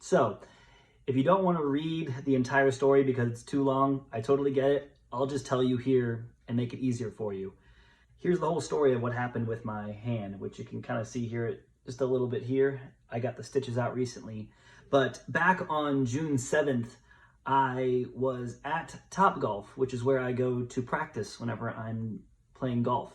So if you don't want to read the entire story because it's too long, I totally get it. I'll just tell you here and make it easier for you. Here's the whole story of what happened with my hand, which you can kind of see here just a little bit here. I got the stitches out recently. But back on June 7th, I was at Topgolf, which is where I go to practice whenever I'm playing golf.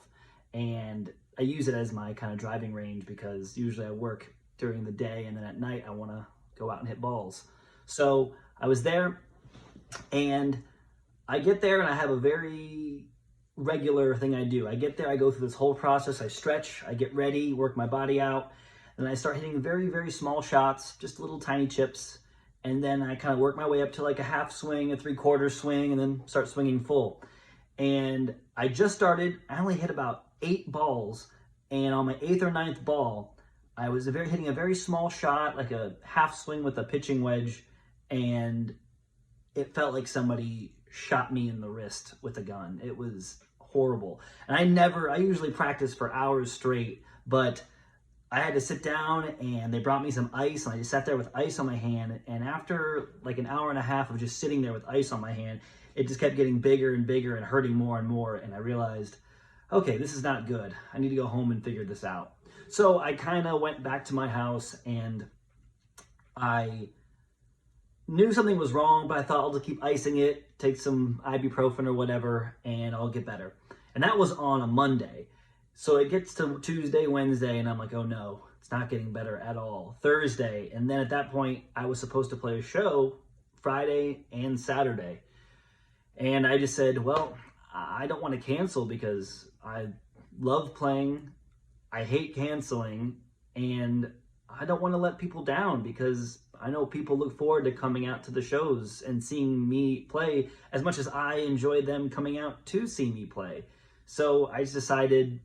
And I use it as my kind of driving range because usually I work during the day and then at night I want to go out and hit balls. So I was there and I get there and I have a very regular thing I do. I get there, I go through this whole process, I stretch, I get ready, work my body out, and I start hitting very, very small shots, just little tiny chips. And then I kind of work my way up to like a half swing, a 3/4 swing, and then start swinging full. And I just started, I only hit about 8 balls. And on my 8th or 9th ball, I was hitting a very small shot, like a half swing with a pitching wedge. And it felt like somebody shot me in the wrist with a gun. It was horrible. And I usually practice for hours straight, but I had to sit down and they brought me some ice and I just sat there with ice on my hand. And after like an hour and a half of just sitting there with ice on my hand, it just kept getting bigger and bigger and hurting more and more. And I realized, okay, this is not good. I need to go home and figure this out. So I kind of went back to my house and I knew something was wrong, but I thought I'll just keep icing it, take some ibuprofen or whatever, and I'll get better. And that was on a Monday. So it gets to Tuesday, Wednesday, and I'm like, oh no, it's not getting better at all. Thursday, and then at that point, I was supposed to play a show Friday and Saturday. And I just said, well, I don't want to cancel because I love playing, I hate canceling, and I don't want to let people down because I know people look forward to coming out to the shows and seeing me play as much as I enjoy them coming out to see me play. So I just decided,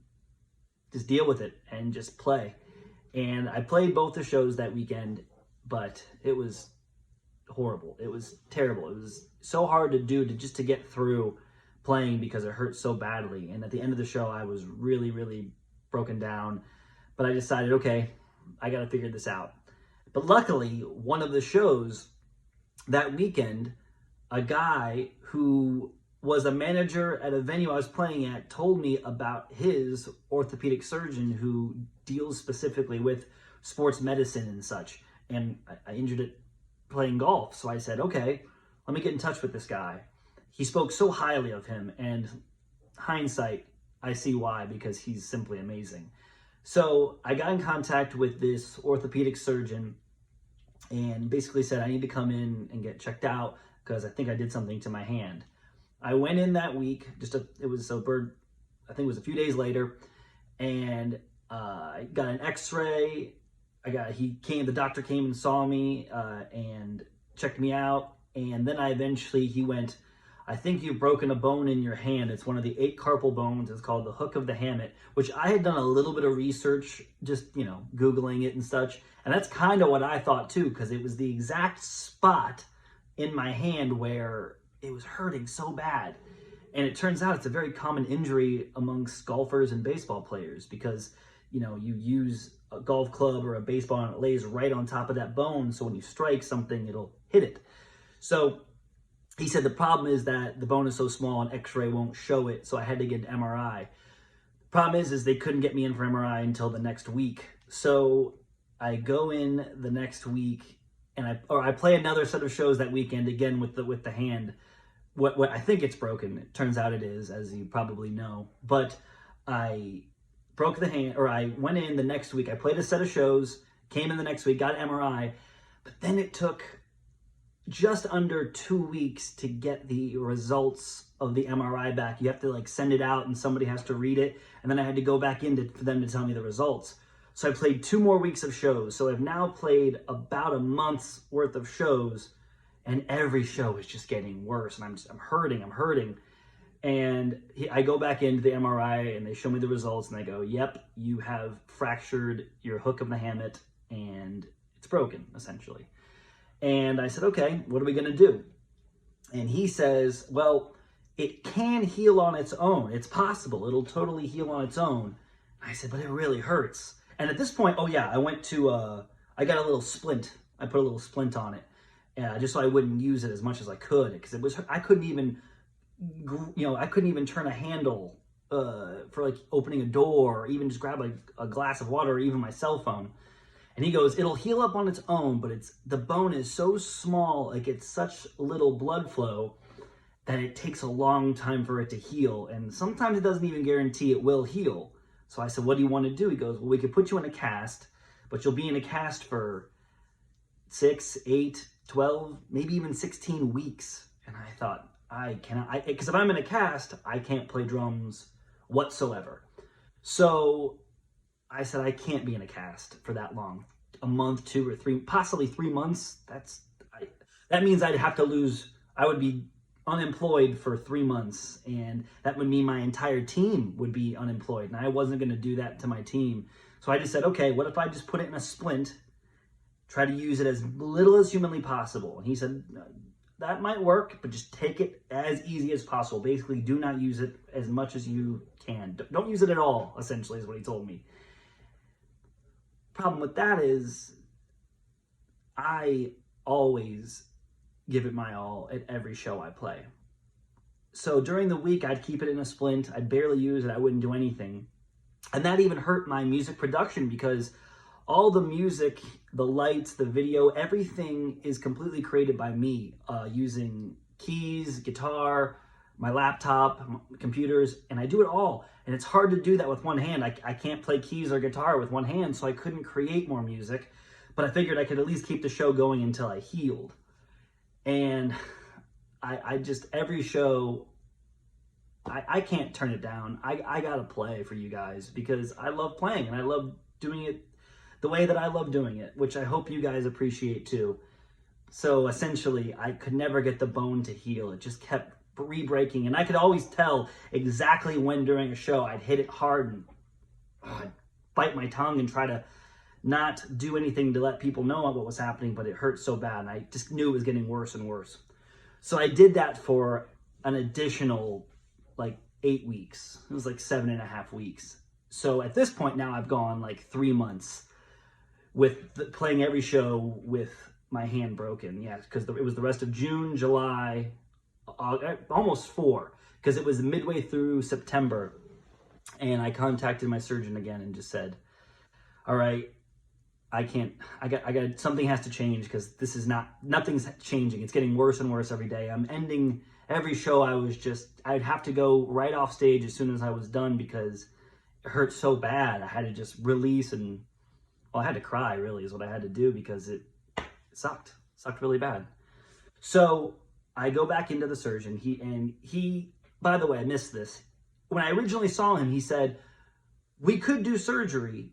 just deal with it and just play. And I played both the shows that weekend, but it was horrible. It was terrible. It was so hard to do just to get through playing because it hurt so badly. And at the end of the show, I was really, really broken down. But I decided, okay, I got to figure this out. But luckily, one of the shows that weekend, a guy who was a manager at a venue I was playing at told me about his orthopedic surgeon who deals specifically with sports medicine and such. And I injured it playing golf. So I said, okay, let me get in touch with this guy. He spoke so highly of him, and hindsight, I see why, because he's simply amazing. So I got in contact with this orthopedic surgeon and basically said, I need to come in and get checked out because I think I did something to my hand. I went in that week, I think it was a few days later, and I got an x-ray. The doctor came and saw me and checked me out. And then he went, I think you've broken a bone in your hand. It's one of the 8 carpal bones. It's called the hook of the hamate, which I had done a little bit of research, just, Googling it and such. And that's kind of what I thought too, because it was the exact spot in my hand where it was hurting so bad. And it turns out it's a very common injury amongst golfers and baseball players because, you use a golf club or a baseball and it lays right on top of that bone. So when you strike something, it'll hit it. So he said the problem is that the bone is so small and x-ray won't show it. So I had to get an MRI. The problem is they couldn't get me in for MRI until the next week. So I go in the next week and I play another set of shows that weekend again with the hand. What I think it's broken. It turns out it is, as you probably know. But I broke the hand, or I went in the next week. I played a set of shows, came in the next week, got an MRI, but then it took just under 2 weeks to get the results of the MRI back. You have to send it out and somebody has to read it. And then I had to go back in for them to tell me the results. So I played 2 more weeks of shows. So I've now played about a month's worth of shows and every show is just getting worse. And I'm hurting. And I go back into the MRI and they show me the results and they go, yep, you have fractured your hook of the hamate and it's broken essentially. And I said, okay, what are we going to do? And he says, well, it can heal on its own. It's possible. It'll totally heal on its own. I said, but it really hurts. And at this point, oh yeah, I got a little splint I put a little splint on it, just so I wouldn't use it as much as I could, because I couldn't even, I couldn't even turn a handle for like opening a door, or even just grab a glass of water, or even my cell phone. And he goes, it'll heal up on its own, but the bone is so small, it gets such little blood flow that it takes a long time for it to heal. And sometimes it doesn't even guarantee it will heal. So I said, what do you want to do? He goes, well, we could put you in a cast, but you'll be in a cast for 6, 8, 12, maybe even 16 weeks. And I thought, I cannot, because if I'm in a cast, I can't play drums whatsoever. So I said, I can't be in a cast for that long. A month, 2 or 3, possibly 3 months. That means I would be unemployed for 3 months, and that would mean my entire team would be unemployed, and I wasn't going to do that to my team. So I just said, okay, what if I just put it in a splint, try to use it as little as humanly possible? And he said, that might work, but just take it as easy as possible. Basically, do not use it as much as you can. Don't use it at all, essentially, is what he told me. Problem with that is I always give it my all at every show I play. So during the week, I'd keep it in a splint. I'd barely use it. I wouldn't do anything. And that even hurt my music production, because all the music, the lights, the video, everything is completely created by me, using keys, guitar, my laptop, computers, and I do it all. And it's hard to do that with one hand. I can't play keys or guitar with one hand, so I couldn't create more music. But I figured I could at least keep the show going until I healed. And I just, every show, I can't turn it down. I gotta play for you guys, because I love playing, and I love doing it the way that I love doing it, which I hope you guys appreciate too. So essentially, I could never get the bone to heal. It just kept re-breaking, and I could always tell exactly when during a show I'd hit it hard, and I'd bite my tongue and try to not do anything to let people know what was happening, but it hurt so bad, and I just knew it was getting worse and worse. So I did that for an additional like 8 weeks. It was like 7.5 weeks. So at this point now, I've gone like 3 months with playing every show with my hand broken. Yeah, because it was the rest of June, July, almost 4, because it was midway through September, and I contacted my surgeon again and just said, all right, I got something has to change, because this is nothing's changing. It's getting worse and worse every day. I'm ending every show. I'd have to go right off stage as soon as I was done, because it hurt so bad. I had to just release, and I had to cry, really, is what I had to do, because it sucked really bad. So I go back into the surgeon. He, by the way, I missed this. When I originally saw him, he said, we could do surgery,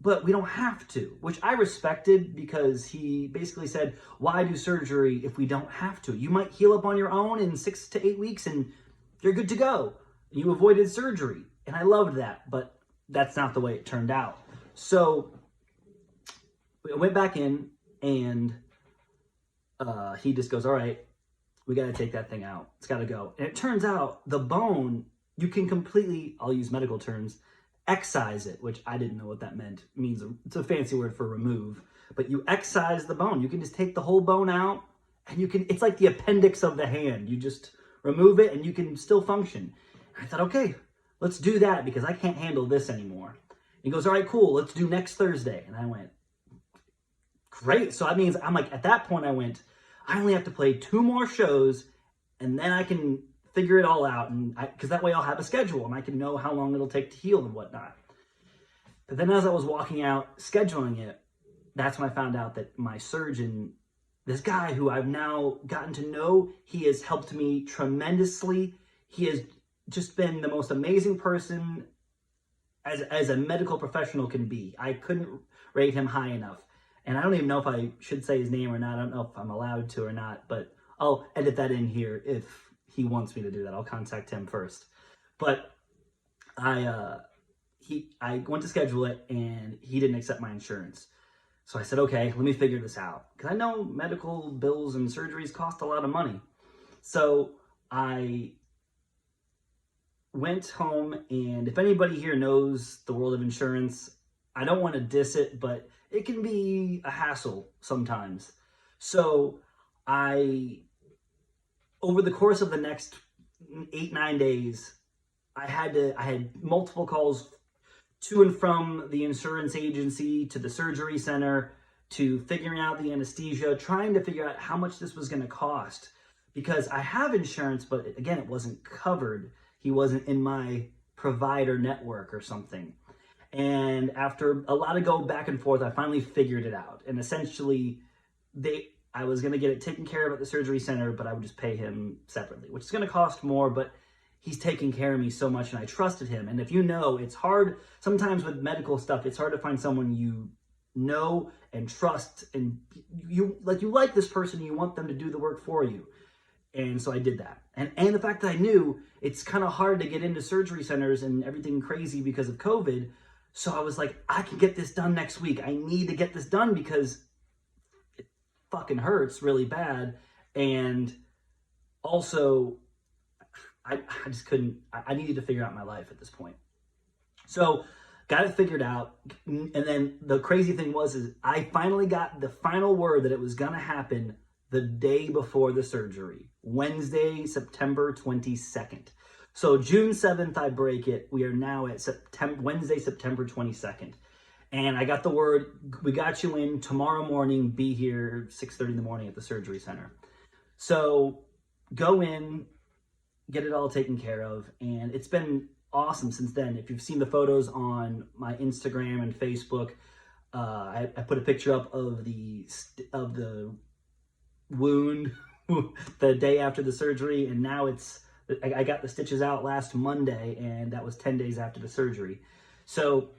but we don't have to, which I respected, because he basically said, why do surgery if we don't have to? You might heal up on your own in 6 to 8 weeks and you're good to go. You avoided surgery. And I loved that, but that's not the way it turned out. So I went back in, and he just goes, all right, we got to take that thing out. It's got to go. And it turns out the bone, you can completely, I'll use medical terms, excise it, which I didn't know what that meant. It means, it's a fancy word for remove, but you excise the bone. You can just take the whole bone out, and it's like the appendix of the hand. You just remove it and you can still function. And I thought, okay, let's do that, because I can't handle this anymore. He goes, all right, cool, let's do next Thursday. And I went, great. So that means at that point I went, I only have to play 2 more shows, and then I can figure it all out, and because that way I'll have a schedule and I can know how long it'll take to heal and whatnot. But then as I was walking out scheduling it, that's when I found out that my surgeon, this guy who I've now gotten to know, he has helped me tremendously. He has just been the most amazing person as a medical professional can be. I couldn't rate him high enough. And I don't even know if I should say his name or not. I don't know if I'm allowed to or not, but I'll edit that in here if he wants me to do that. I'll contact him first. But I went to schedule it, and he didn't accept my insurance. So I said, okay, let me figure this out, because I know medical bills and surgeries cost a lot of money. So I went home, and if anybody here knows the world of insurance, I don't want to diss it, but it can be a hassle sometimes. So I, over the course of the next 8, 9 days, I had multiple calls to and from the insurance agency to the surgery center to figuring out the anesthesia, trying to figure out how much this was going to cost, because I have insurance, but again, it wasn't covered. He wasn't in my provider network or something. And after a lot of go back and forth, I finally figured it out. And essentially, I was going to get it taken care of at the surgery center, but I would just pay him separately, which is going to cost more, but he's taking care of me so much and I trusted him. And if you know, it's hard sometimes with medical stuff, it's hard to find someone you know and trust, and you like this person, you want them to do the work for you. And so I did that. And the fact that I knew it's kind of hard to get into surgery centers and everything crazy because of COVID. So I was like, I can get this done next week. I need to get this done because it fucking hurts really bad. And also, I just couldn't, I needed to figure out my life at this point. So got it figured out. And then the crazy thing is I finally got the final word that it was going to happen the day before the surgery, Wednesday, September 22nd. So June 7th, I break it. We are now at Wednesday, September 22nd. And I got the word, we got you in tomorrow morning, be here 6:30 in the morning at the surgery center. So go in, get it all taken care of. And it's been awesome since then. If you've seen the photos on my Instagram and Facebook, I put a picture up of the wound the day after the surgery, and now I got the stitches out last Monday, and that was 10 days after the surgery. So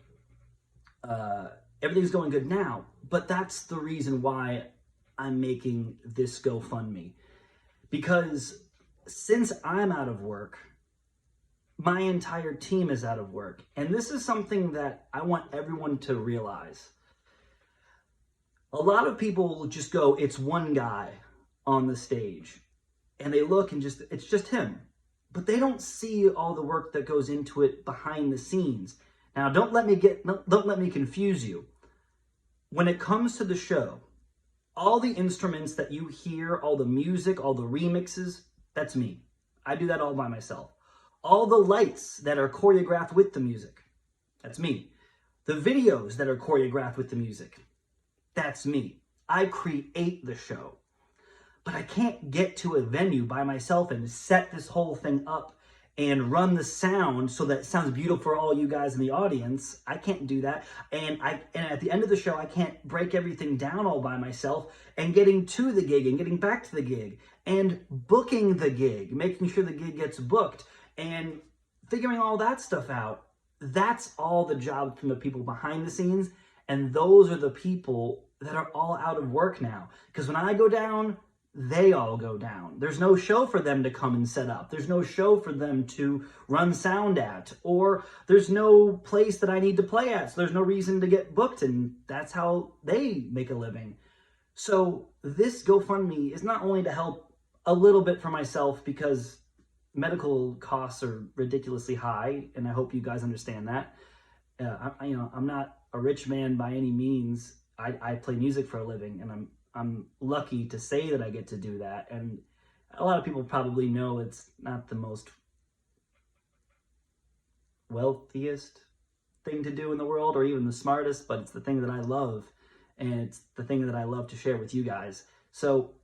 everything's going good now, but that's the reason why I'm making this GoFundMe, because since I'm out of work, my entire team is out of work. And this is something that I want everyone to realize. A lot of people just go, it's one guy on the stage, and they look and it's just him. But they don't see all the work that goes into it behind the scenes. Now, don't let me confuse you. When it comes to the show, all the instruments that you hear, all the music, all the remixes, that's me. I do that all by myself. All the lights that are choreographed with the music, that's me. The videos that are choreographed with the music, that's me. I create the show. But I can't get to a venue by myself and set this whole thing up and run the sound so that it sounds beautiful for all you guys in the audience. I can't do that. And at the end of the show, I can't break everything down all by myself, and getting to the gig and getting back to the gig and booking the gig, making sure the gig gets booked and figuring all that stuff out. That's all the job from the people behind the scenes. And those are the people that are all out of work now. Because when I go down, they all go down. There's no show for them to come and set up. There's no show for them to run sound at, or there's no place that I need to play at. So there's no reason to get booked, and that's how they make a living. So this GoFundMe is not only to help a little bit for myself, because medical costs are ridiculously high, and I hope you guys understand that. I'm not a rich man by any means. I play music for a living, and I'm lucky to say that I get to do that. And a lot of people probably know it's not the most wealthiest thing to do in the world, or even the smartest, but it's the thing that I love, and it's the thing that I love to share with you guys. So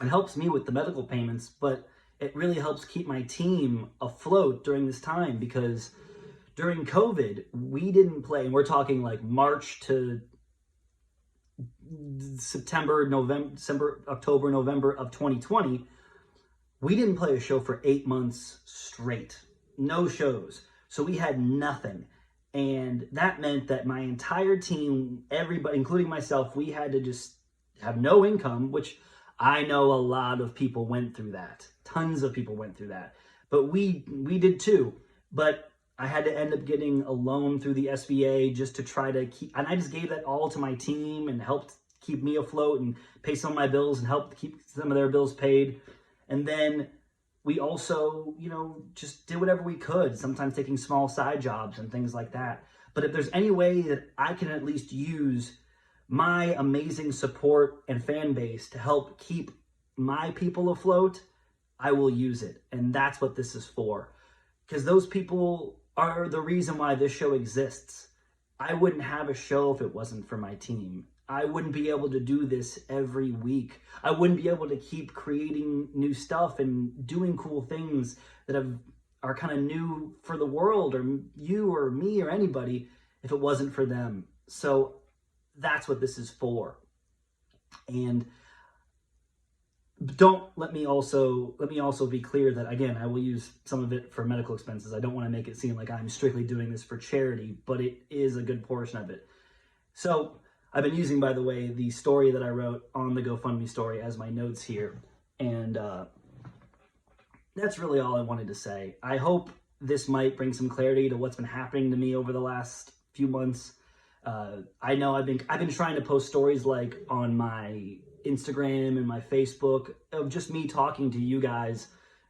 it helps me with the medical payments, but it really helps keep my team afloat during this time, because during COVID, we didn't play, and we're talking like March to September, November, December, October, November of 2020, we didn't play a show for 8 months straight. No shows. So we had nothing. And that meant that my entire team, everybody, including myself, we had to just have no income, which I know a lot of people went through that. Tons of people went through that. But we did too. But I had to end up getting a loan through the SBA just to try to keep, and I just gave that all to my team and helped keep me afloat and pay some of my bills and help keep some of their bills paid. And then we also, just did whatever we could, sometimes taking small side jobs and things like that. But if there's any way that I can at least use my amazing support and fan base to help keep my people afloat, I will use it. And that's what this is for. Because those people are the reason why this show exists. I wouldn't have a show if it wasn't for my team. I wouldn't be able to do this every week. I wouldn't be able to keep creating new stuff and doing cool things that are kind of new for the world or you or me or anybody if it wasn't for them. So that's what this is for. And let me also be clear that, again, I will use some of it for medical expenses. I don't want to make it seem like I'm strictly doing this for charity, but it is a good portion of it. So I've been using, by the way, the story that I wrote on the GoFundMe story as my notes here. And that's really all I wanted to say. I hope this might bring some clarity to what's been happening to me over the last few months. I know I've been trying to post stories like on my Instagram and my Facebook of just me talking to you guys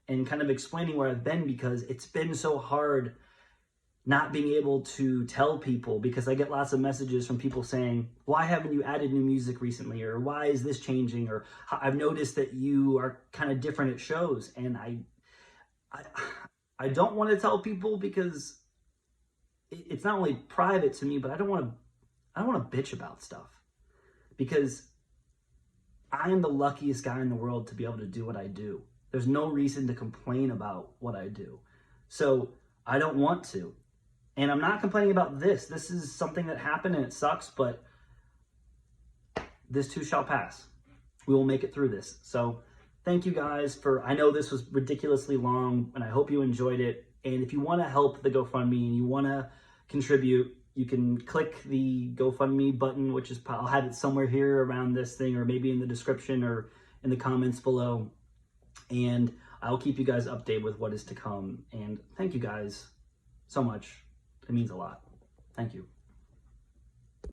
and kind of explaining where I've been, because it's been so hard not being able to tell people, because I get lots of messages from people saying, why haven't you added new music recently? Or why is this changing? Or I've noticed that you are kind of different at shows. And I don't want to tell people because it's not only private to me, but I don't want to bitch about stuff, because I am the luckiest guy in the world to be able to do what I do. There's no reason to complain about what I do. So I don't want to. And I'm not complaining about this. This is something that happened and it sucks, but this too shall pass. We will make it through this. So thank you guys I know this was ridiculously long and I hope you enjoyed it. And if you want to help the GoFundMe and you want to contribute, you can click the GoFundMe button, which is, I'll have it somewhere here around this thing, or maybe in the description or in the comments below. And I'll keep you guys updated with what is to come. And thank you guys so much. It means a lot. Thank you.